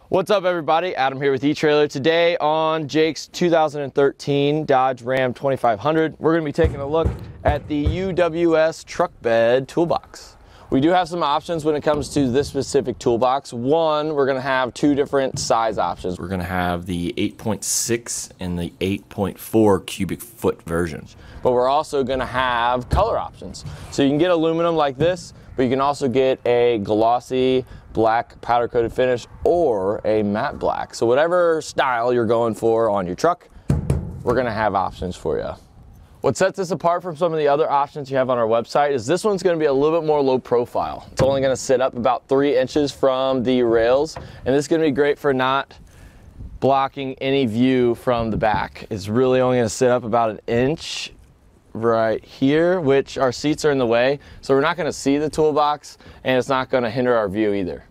What's up everybody, Adam here with eTrailer. Today on Jake's 2013 Dodge Ram 2500, we're going to be taking a look at the UWS Truck Bed Toolbox. We do have some options when it comes to this specific toolbox. One, we're going to have two different size options. We're going to have the 8.6 and the 8.4 cubic foot versions. But we're also going to have color options. So you can get aluminum like this, but you can also get a glossy black powder coated finish or a matte black. So whatever style you're going for on your truck, we're gonna have options for you. What sets this apart from some of the other options you have on our website is this one's gonna be a little bit more low profile. It's only gonna sit up about 3 inches from the rails, and this is gonna be great for not blocking any view from the back. It's really only gonna sit up about 1 inch right here, which our seats are in the way, so we're not going to see the toolbox, and it's not going to hinder our view either.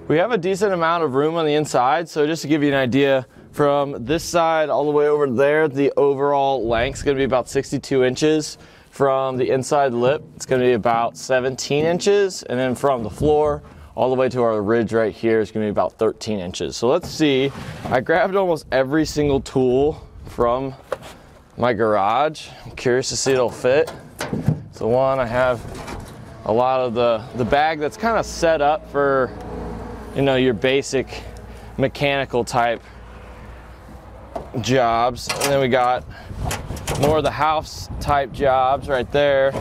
We have a decent amount of room on the inside, so just to give you an idea, from this side all the way over there, the overall length is going to be about 62 inches. From the inside lip, it's going to be about 17 inches, and then from the floor all the way to our ridge right here is going to be about 13 inches. So let's see. I grabbed almost every single tool from my garage. I'm curious to see it'll fit. So one, I have a lot of the bag that's kind of set up for, you know, your basic mechanical type jobs. And then we got more of the house type jobs right there.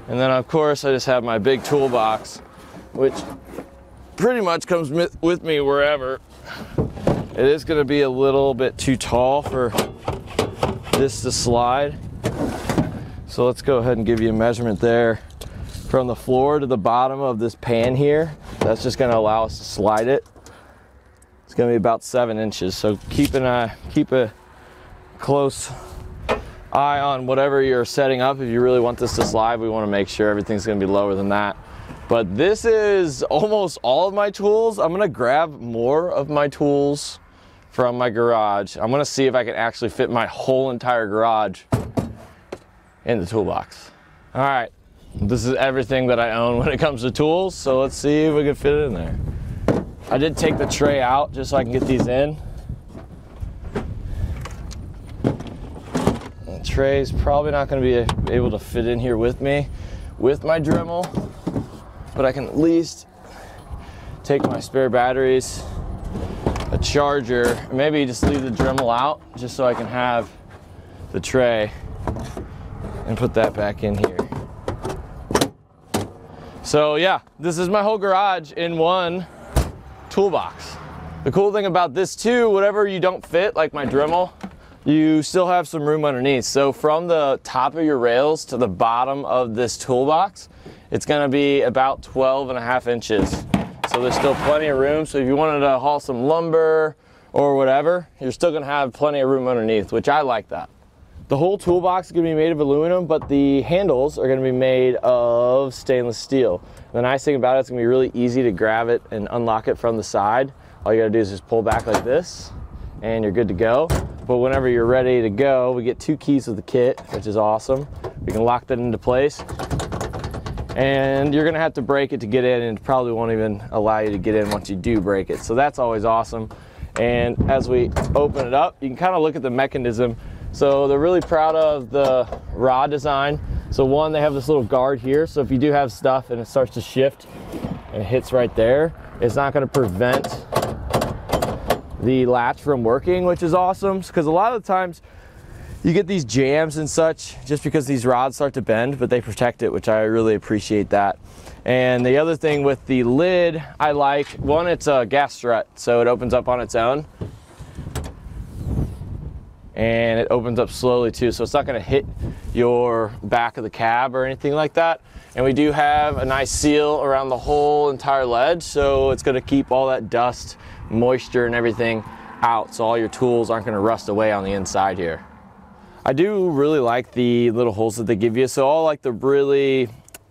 And then of course I just have my big toolbox, which pretty much comes with me wherever. It is going to be a little bit too tall for this to slide, so let's go ahead and give you a measurement there from the floor to the bottom of this pan here. That's just going to allow us to slide it. It's going to be about 7 inches, so keep a close eye on whatever you're setting up. If you really want this to slide, we want to make sure everything's going to be lower than that. But this is almost all of my tools. I'm going to grab more of my tools from my garage. I'm gonna see if I can actually fit my whole entire garage in the toolbox. All right, this is everything that I own when it comes to tools, so let's see if we can fit it in there. I did take the tray out just so I can get these in. The tray's probably not gonna be able to fit in here with me with my Dremel, but I can at least take my spare batteries, a charger, and maybe just leave the Dremel out just so I can have the tray and put that back in here. So yeah, this is my whole garage in one toolbox. The cool thing about this too, whatever you don't fit, like my Dremel, you still have some room underneath. So from the top of your rails to the bottom of this toolbox, it's gonna be about 12.5 inches. So there's still plenty of room. So if you wanted to haul some lumber or whatever, you're still gonna have plenty of room underneath, which I like that. The whole toolbox is gonna be made of aluminum, but the handles are gonna be made of stainless steel. The nice thing about it, it's gonna be really easy to grab it and unlock it from the side. All you gotta do is just pull back like this and you're good to go. But whenever you're ready to go, we get 2 keys with the kit, which is awesome. We can lock that into place. And you're gonna have to break it to get in, and it probably won't even allow you to get in once you do break it. So that's always awesome. And as we open it up, you can kind of look at the mechanism. So they're really proud of the rod design. So one, they have this little guard here. So if you do have stuff and it starts to shift and it hits right there, it's not gonna prevent the latch from working, which is awesome. Because a lot of the times, you get these jams and such just because these rods start to bend, but they protect it, which I really appreciate that. And the other thing with the lid, I like, one, it's a gas strut, so it opens up on its own. And it opens up slowly too, so it's not gonna hit your back of the cab or anything like that. And we do have a nice seal around the whole entire ledge, so it's gonna keep all that dust, moisture, and everything out, so all your tools aren't gonna rust away on the inside here. I do really like the little holes that they give you. So all like the really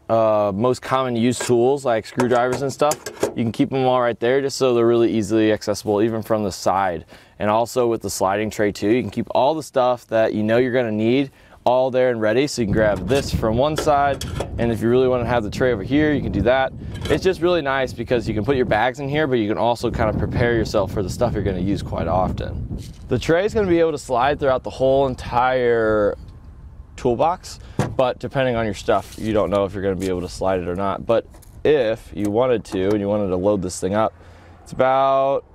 most common used tools like screwdrivers and stuff, you can keep them all right there just so they're really easily accessible even from the side. And also with the sliding tray too, you can keep all the stuff that you know you're gonna need all there and ready. So you can grab this from one side, and if you really want to have the tray over here, you can do that. It's just really nice because you can put your bags in here, but you can also kind of prepare yourself for the stuff you're going to use quite often. The tray is going to be able to slide throughout the whole entire toolbox, but depending on your stuff, you don't know if you're going to be able to slide it or not. But if you wanted to, and you wanted to load this thing up, it's about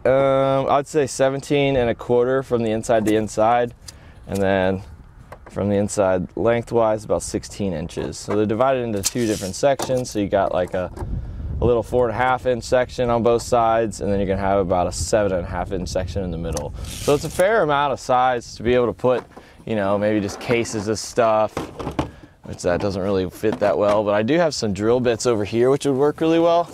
I'd say 17¼ from the inside to inside, and then from the inside lengthwise about 16 inches. So they're divided into two different sections. So you got like a little 4.5-inch section on both sides, and then you're gonna have about a 7.5-inch section in the middle. So it's a fair amount of size to be able to put, you know, maybe just cases of stuff, which that doesn't really fit that well, but I do have some drill bits over here which would work really well.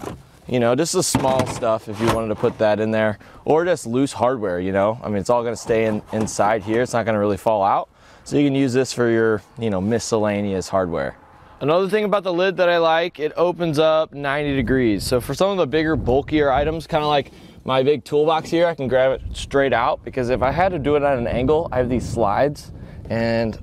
You know, just the small stuff if you wanted to put that in there, or just loose hardware, you know. I mean, it's all gonna stay inside here. It's not gonna really fall out. So you can use this for your, you know, miscellaneous hardware. Another thing about the lid that I like, it opens up 90 degrees. So for some of the bigger, bulkier items, kind of like my big toolbox here, I can grab it straight out, because if I had to do it at an angle, I have these slides and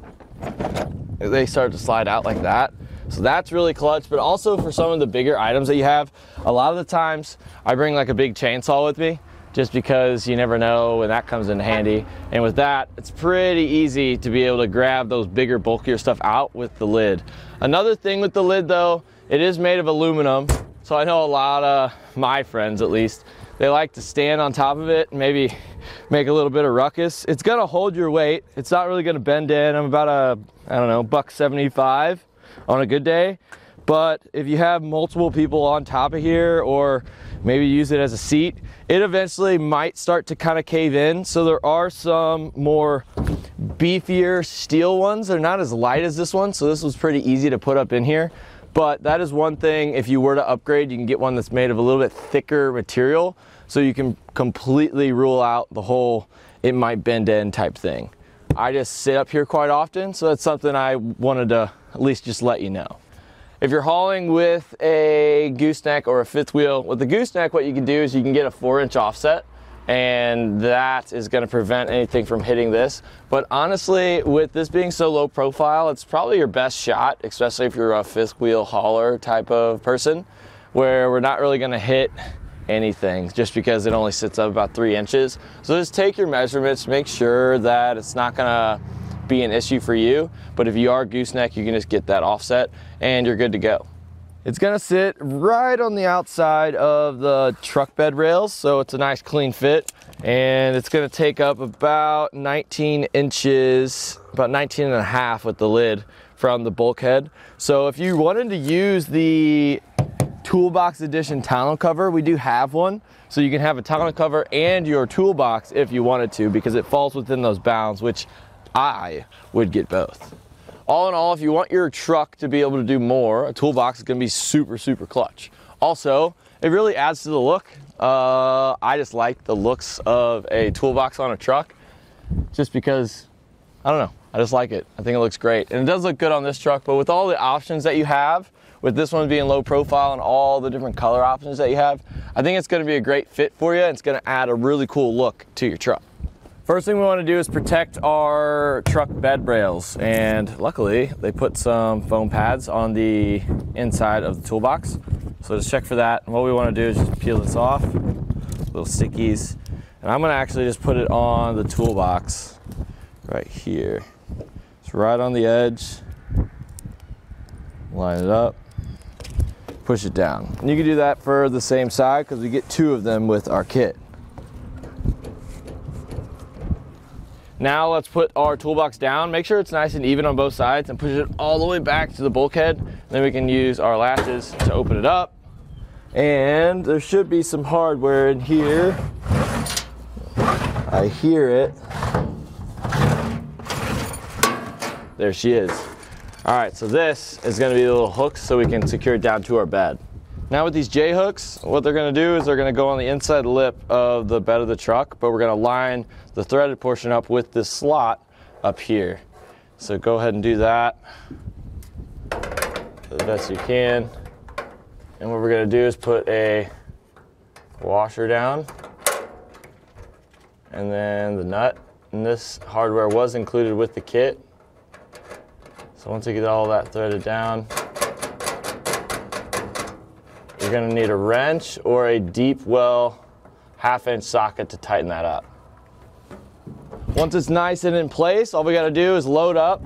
they start to slide out like that. So that's really clutch. But also for some of the bigger items that you have, a lot of the times I bring like a big chainsaw with me, just because you never know when that comes in handy. And with that, it's pretty easy to be able to grab those bigger, bulkier stuff out with the lid. Another thing with the lid though, it is made of aluminum. So I know a lot of my friends, at least, they like to stand on top of it and maybe make a little bit of ruckus. It's gonna hold your weight. It's not really gonna bend in. I'm about I don't know, $1.75 on a good day. But if you have multiple people on top of here, or maybe use it as a seat, it eventually might start to kind of cave in. So there are some more beefier steel ones. They're not as light as this one, so this was pretty easy to put up in here. But that is one thing, if you were to upgrade, you can get one that's made of a little bit thicker material, so you can completely rule out the whole it might bend in type thing. I just sit up here quite often, so that's something I wanted to at least just let you know. If you're hauling with a gooseneck or a fifth wheel, with the gooseneck, what you can do is you can get a 4-inch offset, and that is going to prevent anything from hitting this. But honestly, with this being so low profile, it's probably your best shot, especially if you're a fifth wheel hauler type of person, where we're not really going to hit anything just because it only sits up about 3 inches. So just take your measurements, make sure that it's not going to be an issue for you. But if you are gooseneck, you can just get that offset and you're good to go. It's gonna sit right on the outside of the truck bed rails, so it's a nice clean fit, and it's gonna take up about 19 inches, about 19.5 with the lid from the bulkhead. So if you wanted to use the Toolbox Edition tonneau cover, we do have one. So you can have a tonneau cover and your toolbox if you wanted to, because it falls within those bounds, which I would get both. All in all, if you want your truck to be able to do more, a toolbox is gonna be super, super clutch. Also, it really adds to the look. I just like the looks of a toolbox on a truck, just because, I don't know, I just like it. I think it looks great. And it does look good on this truck, but with all the options that you have, with this one being low profile and all the different color options that you have, I think it's gonna be a great fit for you. It's gonna add a really cool look to your truck. First thing we want to do is protect our truck bed rails, and luckily they put some foam pads on the inside of the toolbox. So just check for that. And what we want to do is just peel this off, little stickies, and I'm going to actually just put it on the toolbox right here. It's right on the edge. Line it up, push it down. And you can do that for the same side because we get 2 of them with our kit. Now let's put our toolbox down, make sure it's nice and even on both sides, and push it all the way back to the bulkhead. Then we can use our latches to open it up. And there should be some hardware in here. I hear it. There she is. All right, so this is gonna be the little hooks so we can secure it down to our bed. Now with these J-hooks, what they're gonna do is they're gonna go on the inside lip of the bed of the truck, but we're gonna line the threaded portion up with this slot up here. So go ahead and do that the best you can. And what we're gonna do is put a washer down, and then the nut. And this hardware was included with the kit. So once you get all that threaded down, you're gonna need a wrench or a deep well 1/2-inch socket to tighten that up. Once it's nice and in place, all we gotta do is load up,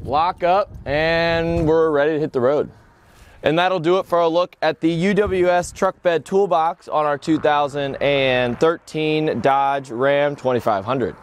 lock up, and we're ready to hit the road. And that'll do it for a look at the UWS Truck Bed Toolbox on our 2013 Dodge Ram 2500.